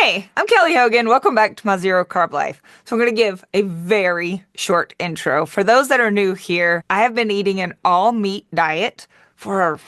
Hey, I'm Kelly Hogan. Welcome back to my Zero Carb Life. So I'm going to give a very short intro. For those that are new here, I have been eating an all meat diet for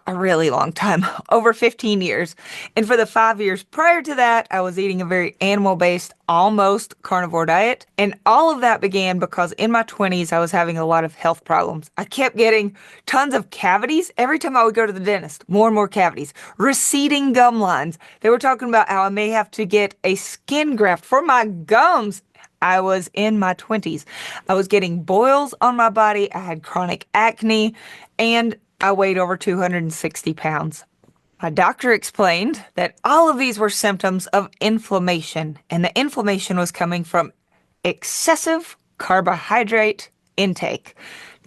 a really long time, over 15 years. And for the 5 years prior to that, I was eating a very animal-based, almost carnivore diet. And all of that began because in my 20s, I was having a lot of health problems. I kept getting tons of cavities every time I would go to the dentist, more and more cavities, receding gum lines. They were talking about how I may have to get a skin graft for my gums. I was in my 20s. I was getting boils on my body. I had chronic acne, and I weighed over 260 pounds. My doctor explained that all of these were symptoms of inflammation, and the inflammation was coming from excessive carbohydrate intake.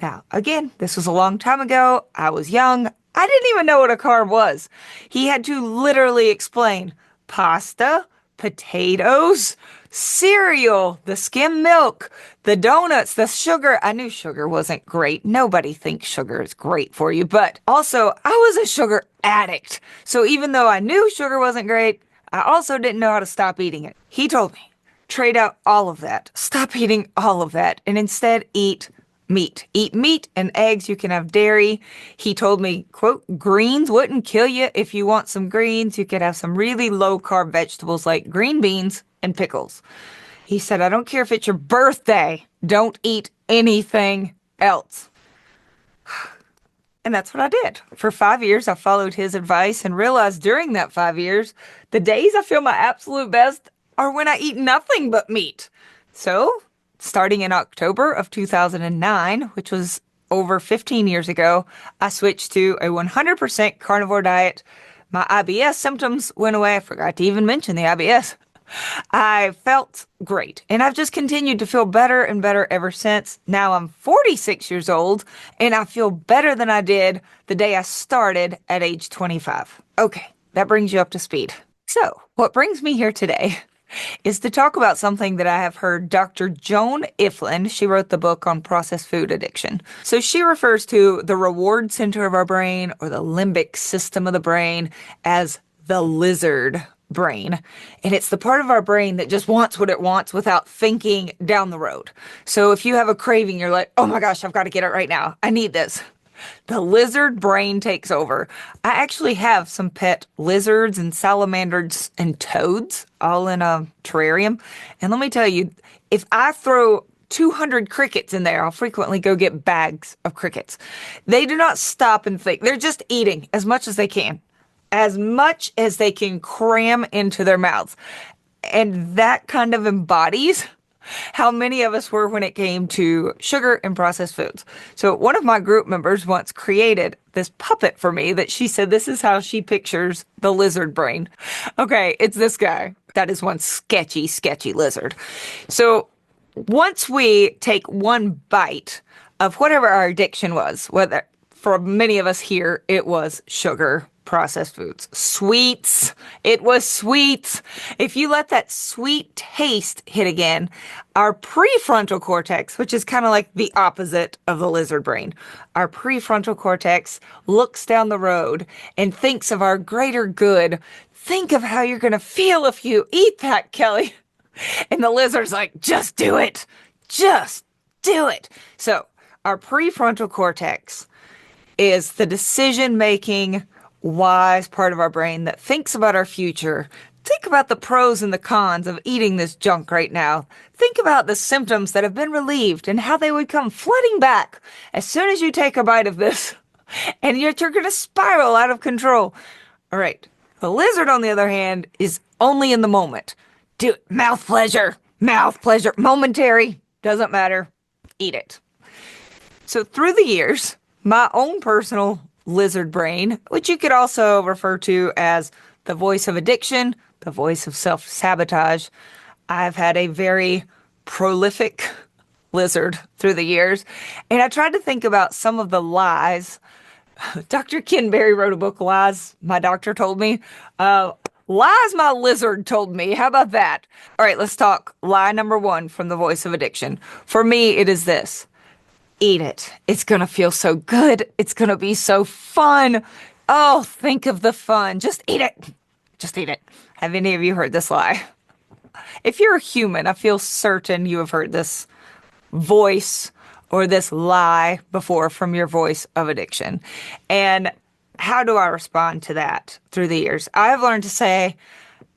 Now, again, this was a long time ago. I was young. I didn't even know what a carb was. He had to literally explain pasta, potatoes, cereal, the skim milk, the donuts, the sugar. I knew sugar wasn't great. Nobody thinks sugar is great for you, but also I was a sugar addict. So even though I knew sugar wasn't great, I also didn't know how to stop eating it. He told me, trade out all of that, stop eating all of that, and instead eat meat. Eat meat and eggs. You can have dairy. He told me, quote, greens wouldn't kill you. If you want some greens, you could have some really low carb vegetables like green beans and pickles. He said, I don't care if it's your birthday. Don't eat anything else. And that's what I did. For 5 years, I followed his advice and realized during that 5 years, the days I feel my absolute best are when I eat nothing but meat. So starting in October of 2009, which was over 15 years ago, I switched to a 100% carnivore diet. My IBS symptoms went away. I forgot to even mention the IBS. I felt great, and I've just continued to feel better and better ever since. Now I'm 46 years old, and I feel better than I did the day I started at age 25. Okay, that brings you up to speed. So, what brings me here today is to talk about something that I have heard Dr. Joan Ifland, she wrote the book on processed food addiction. So she refers to the reward center of our brain, or the limbic system of the brain, as the lizard brain. And it's the part of our brain that just wants what it wants without thinking down the road. So if you have a craving, you're like, oh my gosh, I've got to get it right now. I need this. The lizard brain takes over. I actually have some pet lizards and salamanders and toads all in a terrarium. And let me tell you, if I throw 200 crickets in there, I'll frequently go get bags of crickets. They do not stop and think. They're just eating as much as they can, as much as they can cram into their mouths. And that kind of embodies how many of us were when it came to sugar and processed foods. So one of my group members once created this puppet for me that she said this is how she pictures the lizard brain. Okay, it's this guy. That is one sketchy, sketchy lizard. So once we take one bite of whatever our addiction was, whether for many of us here, it was sugar, processed foods, sweets. It was sweets. If you let that sweet taste hit again, our prefrontal cortex, which is kind of like the opposite of the lizard brain, our prefrontal cortex looks down the road and thinks of our greater good. Think of how you're going to feel if you eat that, Kelly. And the lizard's like, just do it. Just do it. So our prefrontal cortex is the decision-making, wise part of our brain that thinks about our future. Think about the pros and the cons of eating this junk right now. Think about the symptoms that have been relieved and how they would come flooding back as soon as you take a bite of this. And you're going to spiral out of control. All right. The lizard, on the other hand, is only in the moment. Do it. Mouth pleasure, momentary, doesn't matter. Eat it. So through the years, my own personal lizard brain, which you could also refer to as the voice of addiction, the voice of self-sabotage. I've had a very prolific lizard through the years, and I tried to think about some of the lies. Dr. Ken Berry wrote a book, Lies My Doctor Told Me. Lies my lizard told me. How about that? All right, let's talk lie number one from the voice of addiction. For me, it is this. Eat it. It's going to feel so good. It's going to be so fun. Oh, think of the fun. Just eat it. Just eat it. Have any of you heard this lie? If you're a human, I feel certain you have heard this voice or this lie before from your voice of addiction. And how do I respond to that through the years? I have learned to say,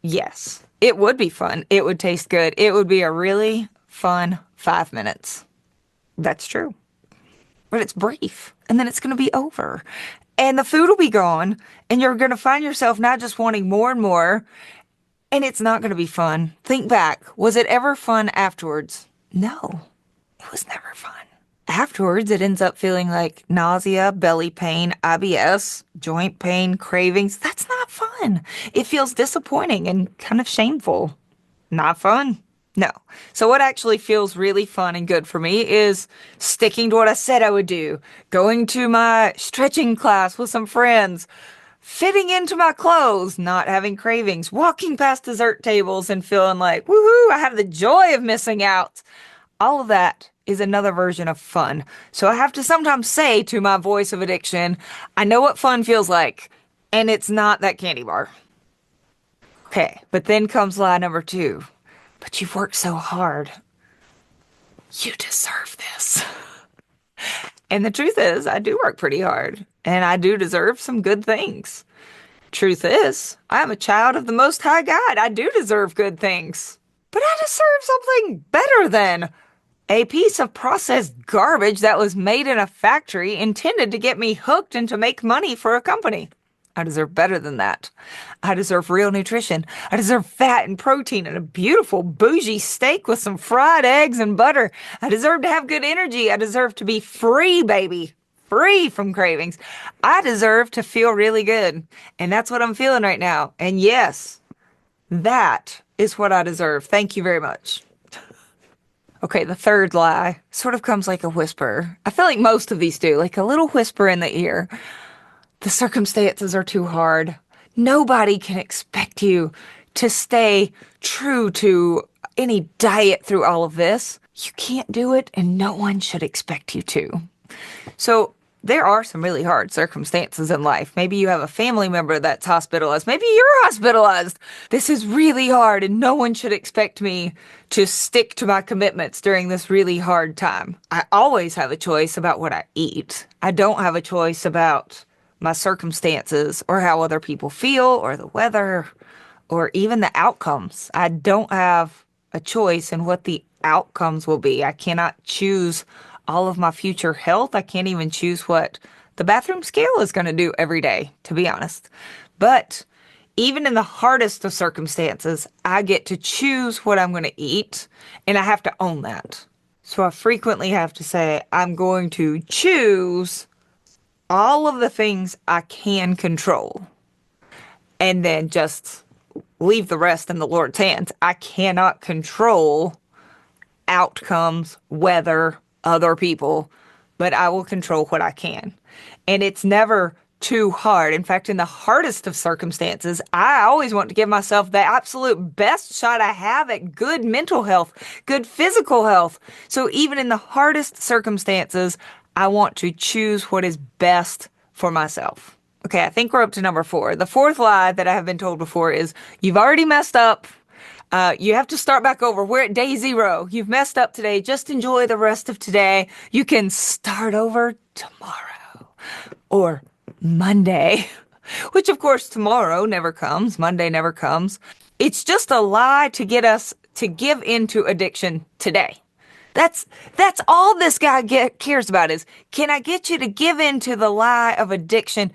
yes, it would be fun. It would taste good. It would be a really fun 5 minutes. That's true. But it's brief, and then it's going to be over. And the food will be gone, and you're going to find yourself not just wanting more and more, and it's not going to be fun. Think back. Was it ever fun afterwards? No, it was never fun. Afterwards, it ends up feeling like nausea, belly pain, IBS, joint pain, cravings. That's not fun. It feels disappointing and kind of shameful. Not fun. No. So what actually feels really fun and good for me is sticking to what I said I would do, going to my stretching class with some friends, fitting into my clothes, not having cravings, walking past dessert tables and feeling like, woohoo, I have the joy of missing out. All of that is another version of fun. So I have to sometimes say to my voice of addiction, I know what fun feels like, and it's not that candy bar. Okay, but then comes lie number 2. But you've worked so hard. You deserve this. And the truth is, I do work pretty hard, and I do deserve some good things. Truth is, I am a child of the Most High God. I do deserve good things. But I deserve something better than a piece of processed garbage that was made in a factory intended to get me hooked and to make money for a company. I deserve better than that. I deserve real nutrition. I deserve fat and protein and a beautiful bougie steak with some fried eggs and butter. I deserve to have good energy. I deserve to be free, baby. Free from cravings. I deserve to feel really good. And that's what I'm feeling right now. And yes, that is what I deserve. Thank you very much. Okay, the third lie sort of comes like a whisper. I feel like most of these do, like a little whisper in the ear. The circumstances are too hard. Nobody can expect you to stay true to any diet through all of this. You can't do it, and no one should expect you to. So there are some really hard circumstances in life. Maybe you have a family member that's hospitalized. Maybe you're hospitalized. This is really hard, and no one should expect me to stick to my commitments during this really hard time. I always have a choice about what I eat. I don't have a choice about my circumstances or how other people feel or the weather or even the outcomes. I don't have a choice in what the outcomes will be. I cannot choose all of my future health. I can't even choose what the bathroom scale is going to do every day, to be honest. But even in the hardest of circumstances, I get to choose what I'm going to eat, and I have to own that. So I frequently have to say, I'm going to choose all of the things I can control, and then just leave the rest in the Lord's hands. I cannot control outcomes, weather, other people, but I will control what I can. And it's never too hard. In fact, in the hardest of circumstances, I always want to give myself the absolute best shot I have at good mental health, good physical health. So even in the hardest circumstances, I want to choose what is best for myself. Okay, I think we're up to number 4. The fourth lie that I have been told before is, you've already messed up. You have to start back over. We're at day 0. You've messed up today. Just enjoy the rest of today. You can start over tomorrow or Monday, which of course tomorrow never comes. Monday never comes. It's just a lie to get us to give into addiction today. That's all this guy cares about is, can I get you to give into the lie of addiction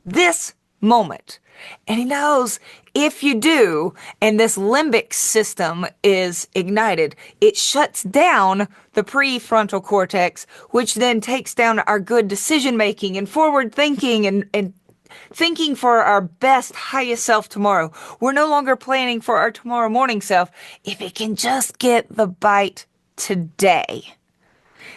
this moment? And he knows if you do, and this limbic system is ignited, it shuts down the prefrontal cortex, which then takes down our good decision making and forward thinking and thinking for our best, highest self tomorrow. We're no longer planning for our tomorrow morning self if it can just get the bite today.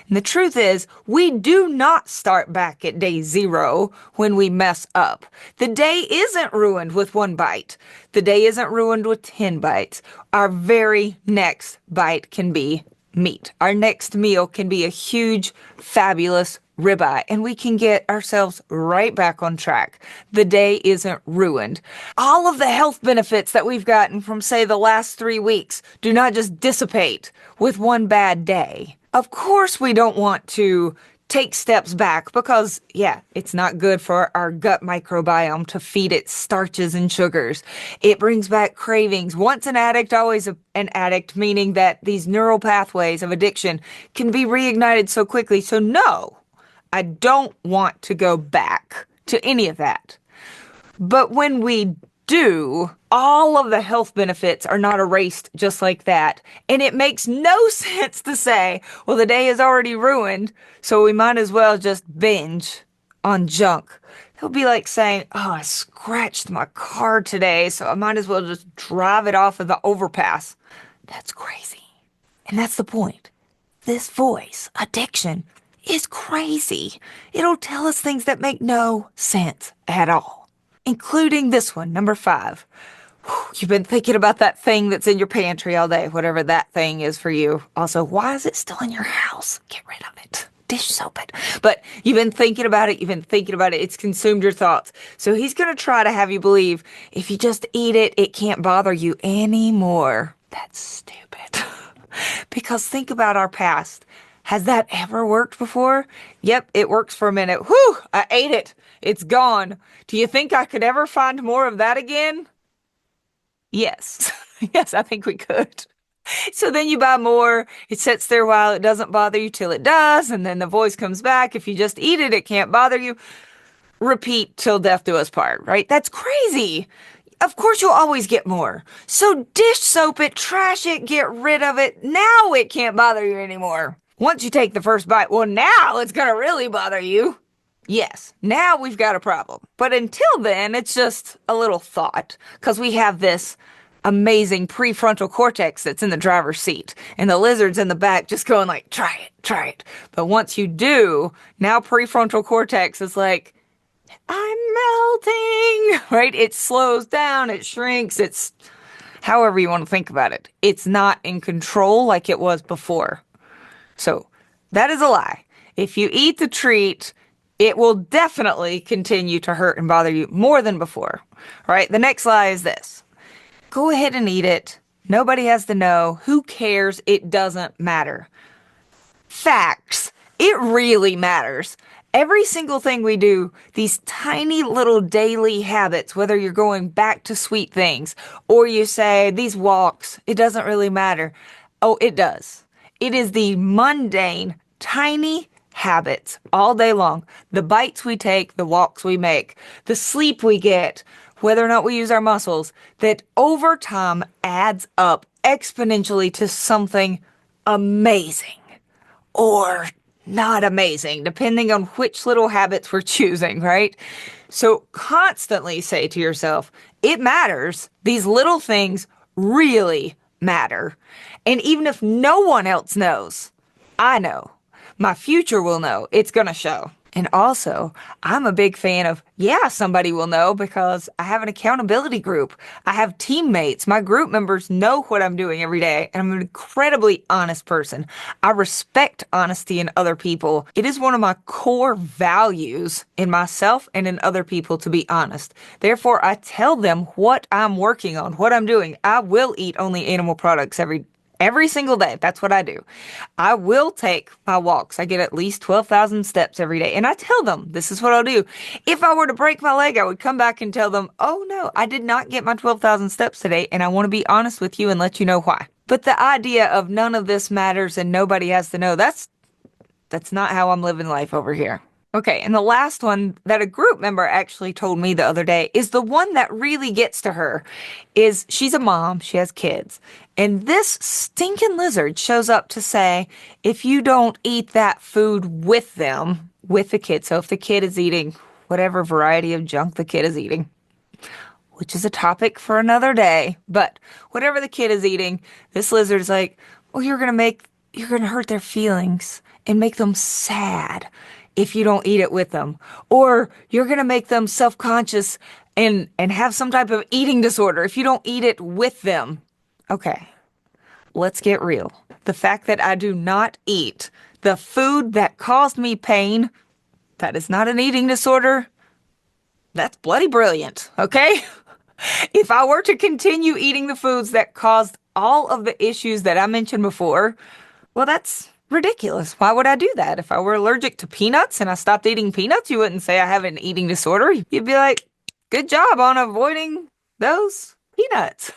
And the truth is, we do not start back at day 0 when we mess up. The day isn't ruined with 1 bite. The day isn't ruined with 10 bites. Our very next bite can be meat. Our next meal can be a huge, fabulous ribeye, and we can get ourselves right back on track. The day isn't ruined. All of the health benefits that we've gotten from, say, the last 3 weeks do not just dissipate with one bad day. Of course, we don't want to take steps back because, yeah, it's not good for our gut microbiome to feed it starches and sugars. It brings back cravings. Once an addict, always an addict, meaning that these neural pathways of addiction can be reignited so quickly. So no, I don't want to go back to any of that. But when we do, all of the health benefits are not erased just like that. And it makes no sense to say, well, the day is already ruined, so we might as well just binge on junk. It'll be like saying, oh, I scratched my car today, so I might as well just drive it off of the overpass. That's crazy. And that's the point. This voice, addiction, is crazy. It'll tell us things that make no sense at all. Including this one, number 5. You've been thinking about that thing that's in your pantry all day, whatever that thing is for you. Also, why is it still in your house? Get rid of it. Dish soap it. But you've been thinking about it. It's consumed your thoughts. So he's going to try to have you believe if you just eat it, it can't bother you anymore. That's stupid. Because think about our past. Has that ever worked before? Yep, it works for a minute. Whew, I ate it. It's gone. Do you think I could ever find more of that again? Yes. Yes, I think we could. So then you buy more. It sits there while it doesn't bother you till it does. And then the voice comes back. If you just eat it, it can't bother you. Repeat till death do us part, right? That's crazy. Of course you'll always get more. So dish soap it, trash it, get rid of it. Now it can't bother you anymore. Once you take the first bite, well, now it's going to really bother you. Yes, now we've got a problem. But until then, it's just a little thought, because we have this amazing prefrontal cortex that's in the driver's seat, and the lizard's in the back just going like, try it, try it. But once you do, now prefrontal cortex is like, I'm melting, right? It slows down, it shrinks, it's however you want to think about it. It's not in control like it was before. So that is a lie. If you eat the treat, it will definitely continue to hurt and bother you more than before. All right, the next lie is this. Go ahead and eat it. Nobody has to know. Who cares? It doesn't matter. Facts. It really matters. Every single thing we do, these tiny little daily habits, whether you're going back to sweet things or you say these walks, it doesn't really matter. Oh, it does. It is the mundane, tiny habits all day long. The bites we take, the walks we make, the sleep we get, whether or not we use our muscles, that over time adds up exponentially to something amazing or not amazing, depending on which little habits we're choosing, right? So constantly say to yourself, it matters. These little things really matter. And even if no one else knows, I know. My future will know. It's going to show. And also, I'm a big fan of, yeah, somebody will know because I have an accountability group. I have teammates. My group members know what I'm doing every day. And I'm an incredibly honest person. I respect honesty in other people. It is one of my core values in myself and in other people to be honest. Therefore, I tell them what I'm working on, what I'm doing. I will eat only animal products every single day. That's what I do. I will take my walks. I get at least 12,000 steps every day. And I tell them, this is what I'll do. If I were to break my leg, I would come back and tell them, oh no, I did not get my 12,000 steps today. And I want to be honest with you and let you know why. But the idea of none of this matters and nobody has to know, that's not how I'm living life over here. Okay, and the last one that a group member actually told me the other day is the one that really gets to her. Is she's a mom, she has kids, and this stinking lizard shows up to say, if you don't eat that food with them, with the kid, so if the kid is eating whatever variety of junk the kid is eating, which is a topic for another day, but whatever the kid is eating, this lizard is like, well, you're going to hurt their feelings and make them sad if you don't eat it with them. Or you're going to make them self-conscious and have some type of eating disorder if you don't eat it with them. Okay, let's get real. The fact that I do not eat the food that caused me pain That is not an eating disorder. That's bloody brilliant, okay? If I were to continue eating the foods that caused all of the issues that I mentioned before, well, that's ridiculous. Why would I do that? If I were allergic to peanuts and I stopped eating peanuts, you wouldn't say I have an eating disorder. You'd be like, good job on avoiding those peanuts.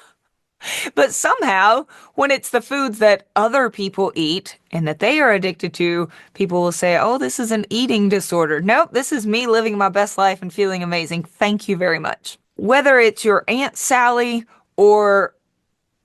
But somehow, when it's the foods that other people eat and that they are addicted to, people will say, oh, this is an eating disorder. Nope, this is me living my best life and feeling amazing. Thank you very much. Whether it's your Aunt Sally or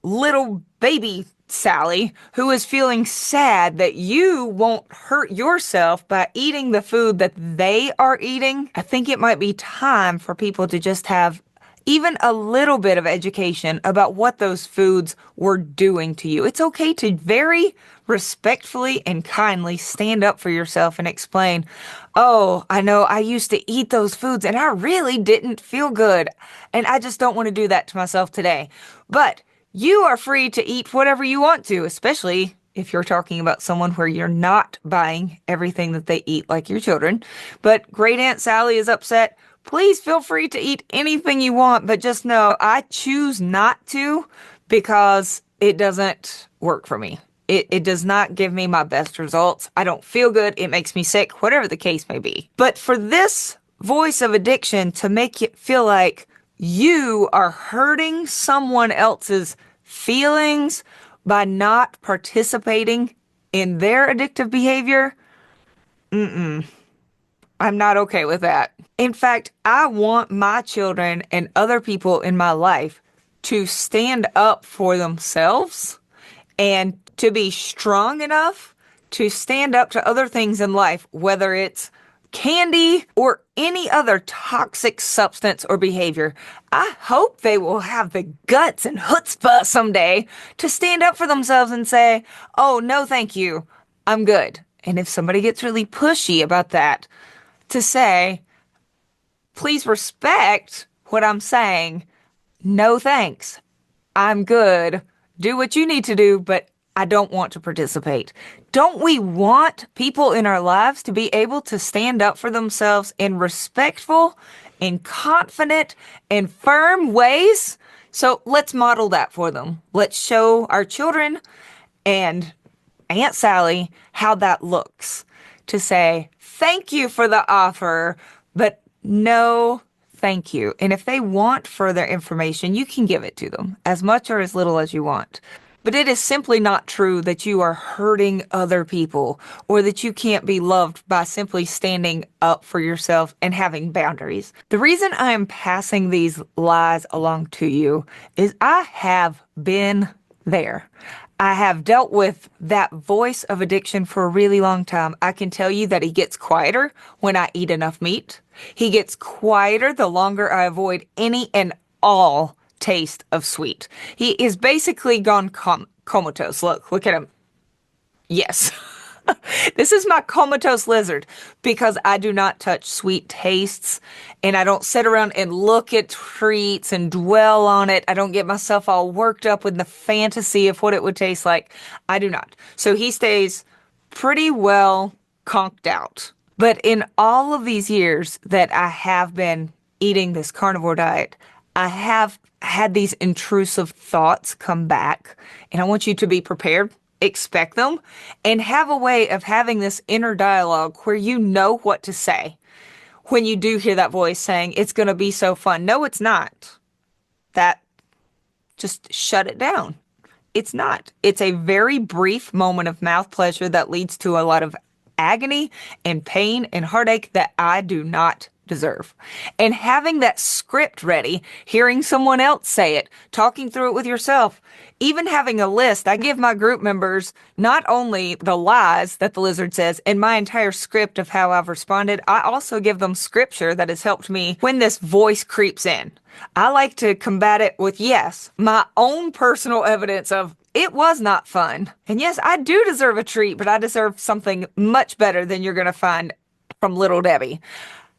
little baby Sally, who is feeling sad that you won't hurt yourself by eating the food that they are eating, I think it might be time for people to just have even a little bit of education about what those foods were doing to you. It's okay to very respectfully and kindly stand up for yourself and explain, oh, I know I used to eat those foods and I really didn't feel good. And I just don't want to do that to myself today. But you are free to eat whatever you want to, especially if you're talking about someone where you're not buying everything that they eat, like your children. But Great Aunt Sally is upset. Please feel free to eat anything you want, but just know I choose not to because it doesn't work for me. It does not give me my best results. I don't feel good. It makes me sick, whatever the case may be. But for this voice of addiction to make it feel like you are hurting someone else's feelings by not participating in their addictive behavior, I'm not okay with that. In fact, I want my children and other people in my life to stand up for themselves and to be strong enough to stand up to other things in life, whether it's candy or any other toxic substance or behavior. I hope they will have the guts and chutzpah someday to stand up for themselves and say, oh, no, thank you. I'm good. And if somebody gets really pushy about that, to say, please respect what I'm saying. No thanks. I'm good. Do what you need to do, but I don't want to participate. Don't we want people in our lives to be able to stand up for themselves in respectful and confident and firm ways? So let's model that for them. Let's show our children and Aunt Sally how that looks. To say, thank you for the offer, but no, thank you. And if they want further information, you can give it to them, as much or as little as you want. But it is simply not true that you are hurting other people or that you can't be loved by simply standing up for yourself and having boundaries. The reason I am passing these lies along to you is I have been there. I have dealt with that voice of addiction for a really long time. I can tell you that he gets quieter when I eat enough meat. He gets quieter the longer I avoid any and all taste of sweet. He is basically gone comatose. Look at him. Yes. This is my comatose lizard because I do not touch sweet tastes and I don't sit around and look at treats and dwell on it. I don't get myself all worked up with the fantasy of what it would taste like. I do not. So he stays pretty well conked out. But in all of these years that I have been eating this carnivore diet, I have had these intrusive thoughts come back, and I want you to be prepared. Expect them and have a way of having this inner dialogue where you know what to say when you do hear that voice saying it's going to be so fun. No, it's not. That just shut it down. It's not. It's a very brief moment of mouth pleasure that leads to a lot of agony and pain and heartache that I do not deserve. And having that script ready, hearing someone else say it, talking through it with yourself, even having a list. I give my group members not only the lies that the lizard says and my entire script of how I've responded, I also give them scripture that has helped me when this voice creeps in. I like to combat it with, yes, my own personal evidence of it was not fun. And yes, I do deserve a treat, but I deserve something much better than you're going to find from Little Debbie.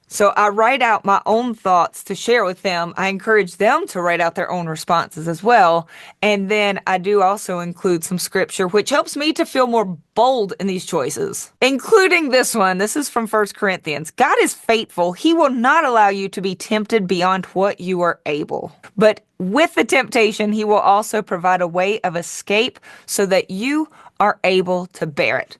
So I write out my own thoughts to share with them. I encourage them to write out their own responses as well. And then I do also include some scripture, which helps me to feel more bold in these choices, including this one. This is from 1 Corinthians. God is faithful. He will not allow you to be tempted beyond what you are able. But with the temptation, he will also provide a way of escape so that you are able to bear it.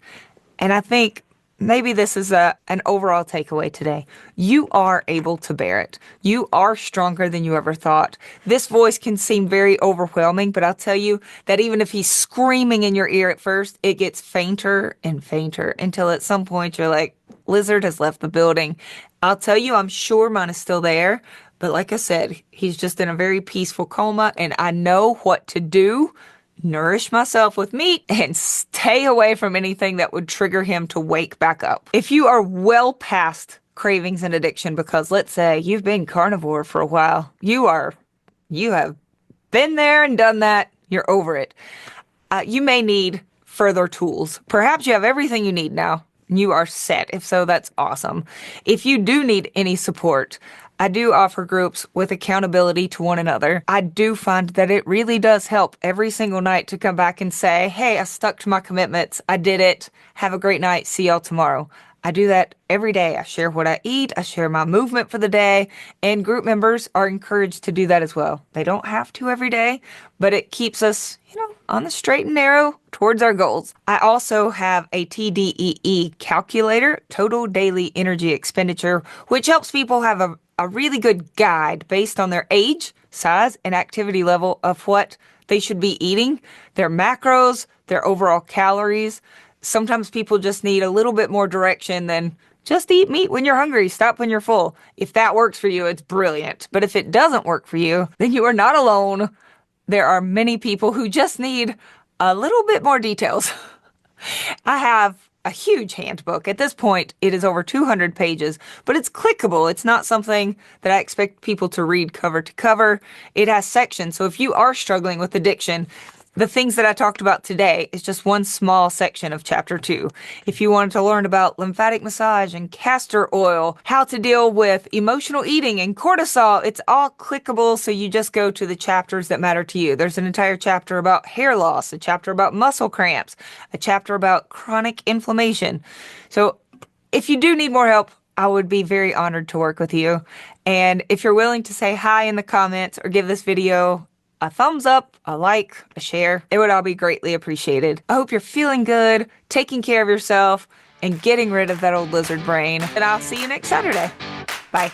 And I think maybe this is an overall takeaway today. You are able to bear it. You are stronger than you ever thought. This voice can seem very overwhelming, but I'll tell you that even if he's screaming in your ear at first, it gets fainter and fainter until at some point you're like, Lizard has left the building. I'll tell you, I'm sure mine is still there. But like I said, he's just in a very peaceful coma, and I know what to do. Nourish myself with meat and stay away from anything that would trigger him to wake back up. If you are well past cravings and addiction, because let's say you've been carnivore for a while, you have been there and done that, you're over it. You may need further tools. Perhaps you have everything you need now. You are set. If so, that's awesome. If you do need any support, I do offer groups with accountability to one another. I do find that it really does help every single night to come back and say, hey, I stuck to my commitments. I did it. Have a great night. See y'all tomorrow. I do that every day. I share what I eat. I share my movement for the day, and group members are encouraged to do that as well. They don't have to every day, but it keeps us, on the straight and narrow towards our goals. I also have a TDEE calculator, Total Daily Energy Expenditure, which helps people have a really good guide based on their age, size, and activity level of what they should be eating, their macros, their overall calories. Sometimes people just need a little bit more direction than just eat meat when you're hungry, stop when you're full. If that works for you, it's brilliant. But if it doesn't work for you, then you are not alone. There are many people who just need a little bit more details. I have a huge handbook. At this point, it is over 200 pages, but it's clickable. It's not something that I expect people to read cover to cover. It has sections. So if you are struggling with addiction, the things that I talked about today is just one small section of chapter 2. If you wanted to learn about lymphatic massage and castor oil, how to deal with emotional eating and cortisol, it's all clickable, so you just go to the chapters that matter to you. There's an entire chapter about hair loss, a chapter about muscle cramps, a chapter about chronic inflammation. So if you do need more help, I would be very honored to work with you. And if you're willing to say hi in the comments or give this video a thumbs up, a like, a share, it would all be greatly appreciated. I hope you're feeling good, taking care of yourself, and getting rid of that old lizard brain. And I'll see you next Saturday. Bye.